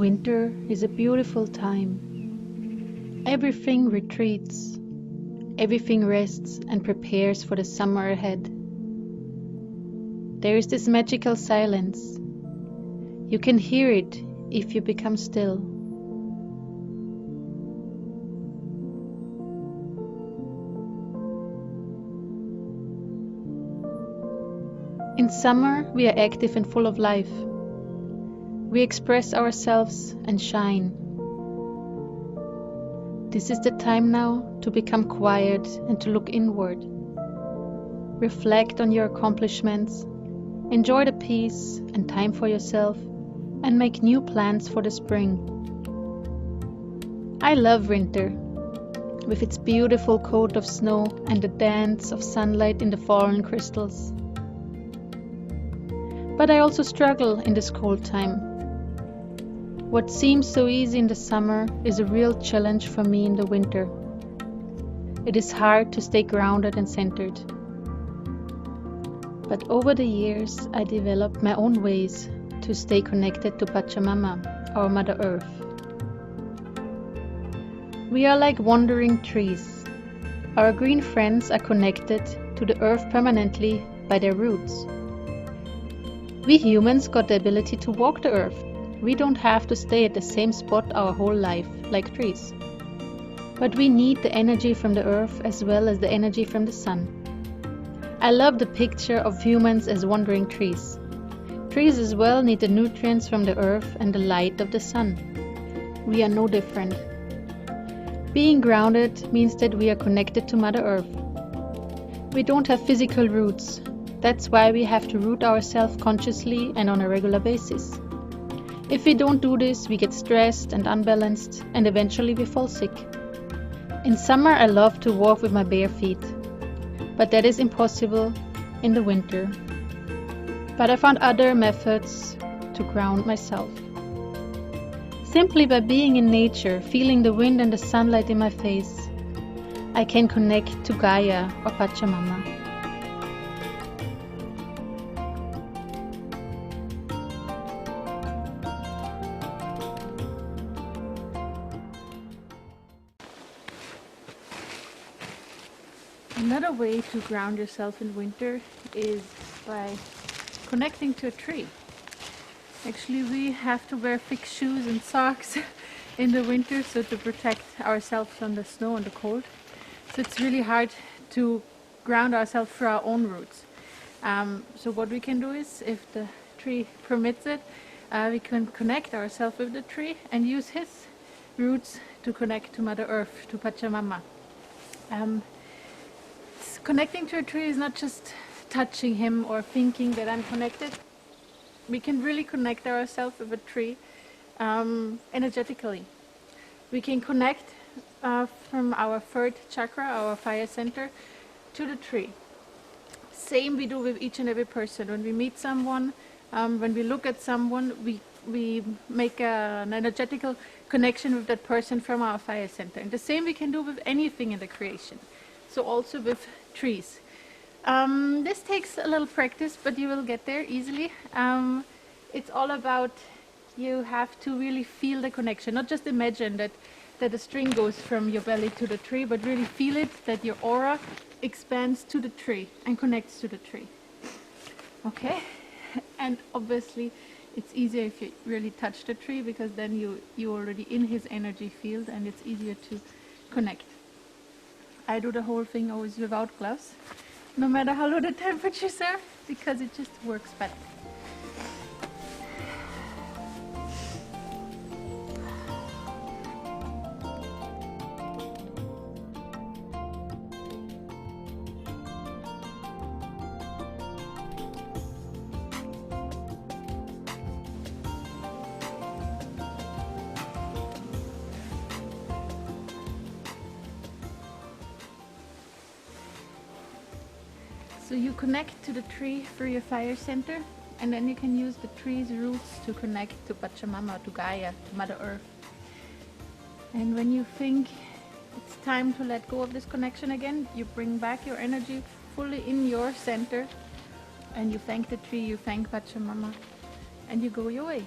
Winter is a beautiful time. Everything retreats, everything rests and prepares for the summer ahead. There is this magical silence. You can hear it if you become still. In summer, we are active and full of life. We express ourselves and shine. This is the time now to become quiet and to look inward. Reflect on your accomplishments, enjoy the peace and time for yourself, and make new plans for the spring. I love winter, with its beautiful coat of snow and the dance of sunlight in the fallen crystals. But I also struggle in this cold time. What seems so easy in the summer is a real challenge for me in the winter. It is hard to stay grounded and centered. But over the years, I developed my own ways to stay connected to Pachamama, our Mother Earth. We are like wandering trees. Our green friends are connected to the earth permanently by their roots. We humans got the ability to walk the earth. We don't have to stay at the same spot our whole life, like trees. But we need the energy from the earth as well as the energy from the sun. I love the picture of humans as wandering trees. Trees as well need the nutrients from the earth and the light of the sun. We are no different. Being grounded means that we are connected to Mother Earth. We don't have physical roots. That's why we have to root ourselves consciously and on a regular basis. If we don't do this, we get stressed and unbalanced, and eventually we fall sick. In summer, I love to walk with my bare feet, but that is impossible in the winter. But I found other methods to ground myself. Simply by being in nature, feeling the wind and the sunlight in my face, I can connect to Gaia or Pachamama. Another way to ground yourself in winter is by connecting to a tree. Actually, we have to wear thick shoes and socks in the winter so to protect ourselves from the snow and the cold. So it's really hard to ground ourselves through our own roots. So what we can do is, if the tree permits it, we can connect ourselves with the tree and use his roots to connect to Mother Earth, to Pachamama. Connecting to a tree is not just touching him or thinking that I'm connected. We can really connect ourselves with a tree energetically. We can connect from our third chakra, our fire center, to the tree. Same we do with each and every person. When we meet someone, when we look at someone, we make an energetical connection with that person from our fire center. And the same we can do with anything in the creation. So also with trees. This takes a little practice, but you will get there easily. It's all about, you have to really feel the connection, not just imagine that a string goes from your belly to the tree, but really feel it, that your aura expands to the tree and connects to the tree. Okay? And obviously it's easier if you really touch the tree, because then you're already in his energy field and it's easier to connect. I do the whole thing always without gloves, no matter how low the temperatures are, because it just works better. So you connect to the tree through your fire center, and then you can use the tree's roots to connect to Pachamama, to Gaia, to Mother Earth. And when you think it's time to let go of this connection again, you bring back your energy fully in your center, and you thank the tree, you thank Pachamama, and you go your way.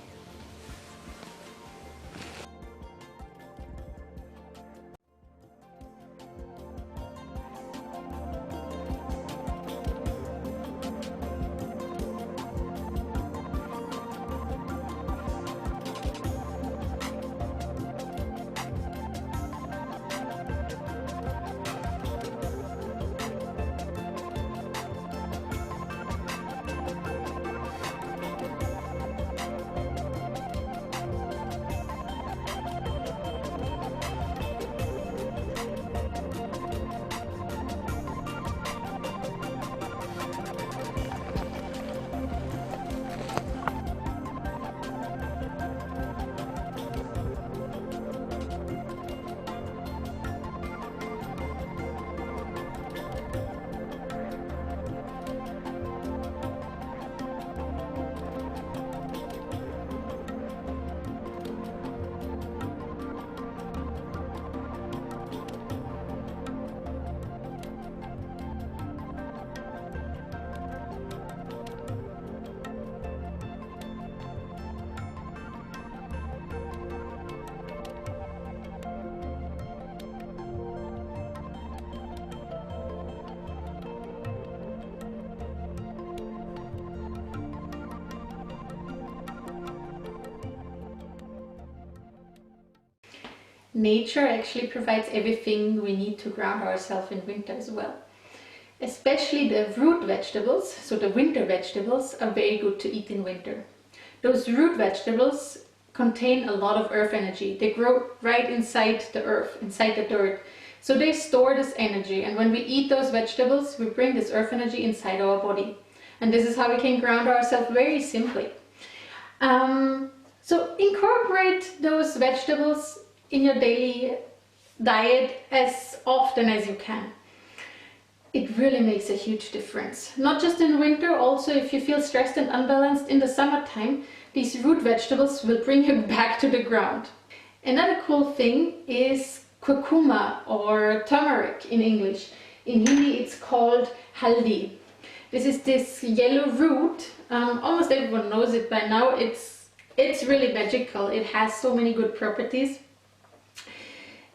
nature actually provides everything we need to ground ourselves in winter as well. Especially the root vegetables, so the winter vegetables, are very good to eat in winter. Those root vegetables contain a lot of earth energy. They grow right inside the earth, inside the dirt. So they store this energy, and when we eat those vegetables, we bring this earth energy inside our body. And this is how we can ground ourselves very simply. So incorporate those vegetables in your daily diet as often as you can. It really makes a huge difference. Not just in winter, also if you feel stressed and unbalanced in the summertime, these root vegetables will bring you back to the ground. Another cool thing is curcuma, or turmeric in English. In Hindi it's called haldi. This is this yellow root. Almost everyone knows it by now. It's really magical. It has so many good properties.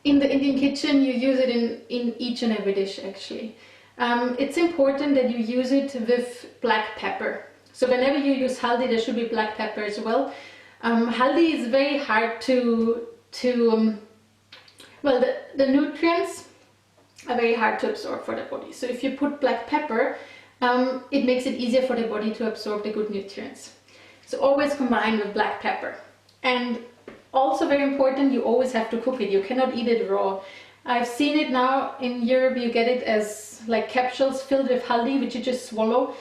In the Indian kitchen you use it in each and every dish actually. It's important that you use it with black pepper. So whenever you use haldi, there should be black pepper as well. Haldi is very hard well, the nutrients are very hard to absorb for the body. So if you put black pepper, it makes it easier for the body to absorb the good nutrients. So always combine with black pepper. And also very important, you always have to cook it. You cannot eat it raw. I've seen it now in Europe. You get it as like capsules filled with haldi, which you just swallow.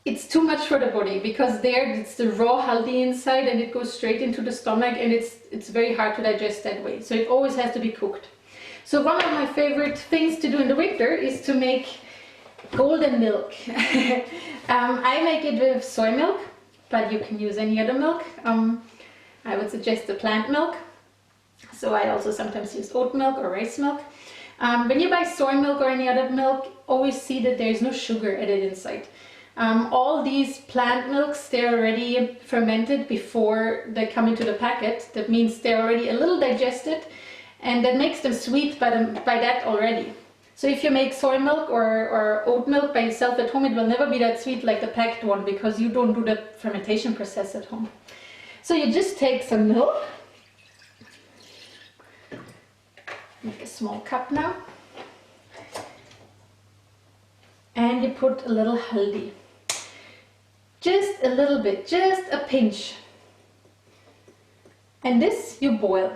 It's too much for the body because there it's the raw haldi inside and it goes straight into the stomach, and it's very hard to digest that way. So it always has to be cooked. So one of my favorite things to do in the winter is to make golden milk. I make it with soy milk, but you can use any other milk. I would suggest the plant milk. So I also sometimes use oat milk or rice milk. When you buy soy milk or any other milk, always see that there is no sugar added inside. All these plant milks, they're already fermented before they come into the packet. That means they're already a little digested, and that makes them sweet by that already. So if you make soy milk or oat milk by yourself at home, it will never be that sweet like the packed one because you don't do the fermentation process at home. So you just take some milk, make a small cup now, and you put a little haldi. Just a little bit, just a pinch. And this you boil.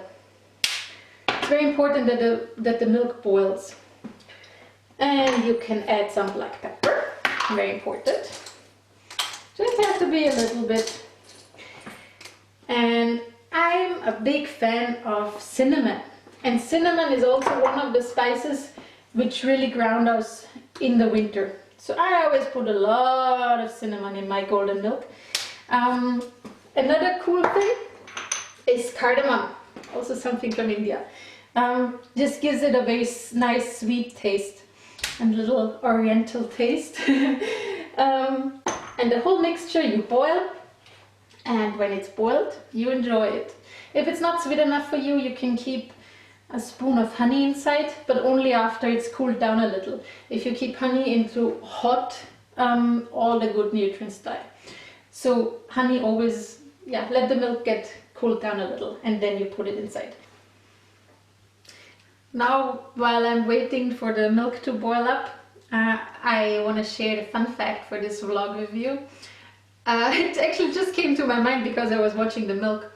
It's very important that the milk boils. And you can add some black pepper, very important. Just has to be a little bit. And I'm a big fan of cinnamon. And cinnamon is also one of the spices which really ground us in the winter. So I always put a lot of cinnamon in my golden milk. Another cool thing is cardamom, also something from India. Just gives it a very nice sweet taste and a little oriental taste. And the whole mixture you boil, and when it's boiled, you enjoy it. If it's not sweet enough for you, you can keep a spoon of honey inside, but only after it's cooled down a little. If you keep honey into hot, all the good nutrients die. So honey always, let the milk get cooled down a little and then you put it inside. Now, while I'm waiting for the milk to boil up, I want to share the fun fact for this vlog with you. It actually just came to my mind because I was watching the milk.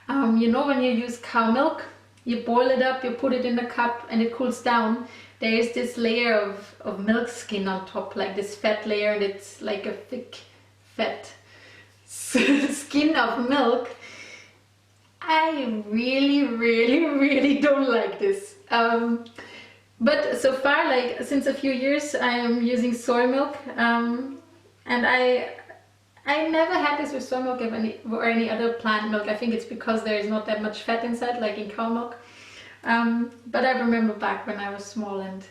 You know, when you use cow milk, you boil it up, you put it in the cup and it cools down. There is this layer of milk skin on top, like this fat layer, and it's like a thick, fat skin of milk. I really don't like this. But so far, like since a few years, I am using soy milk, and I never had this with soy milk or any other plant milk. I think it's because there is not that much fat inside, like in cow milk. But I remember back when I was small, and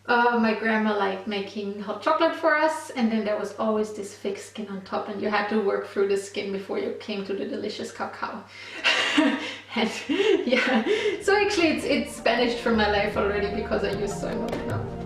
my grandma liked making hot chocolate for us, and then there was always this thick skin on top, and you had to work through the skin before you came to the delicious cacao. And yeah, so actually it's banished from my life already because I use soy milk now.